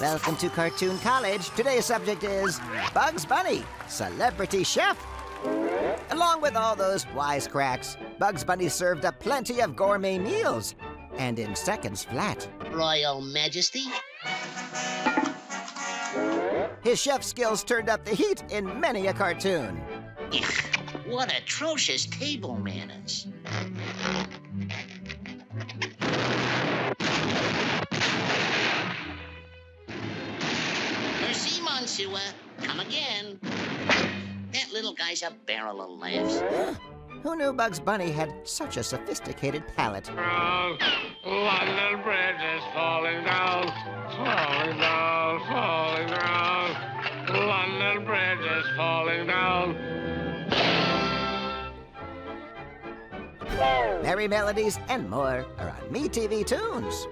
Welcome to Cartoon College. Today's subject is Bugs Bunny, celebrity chef. Along with all those wisecracks, Bugs Bunny served up plenty of gourmet meals, and in seconds flat. Royal Majesty. His chef skills turned up the heat in many a cartoon. What atrocious table manners. Merci, Monsieur. Come again. That little guy's a barrel of laughs. Who knew Bugs Bunny had such a sophisticated palate? London Bridge is falling down, falling down, falling down. London Bridge is falling down. Merry melodies and more are on MeTV Tunes.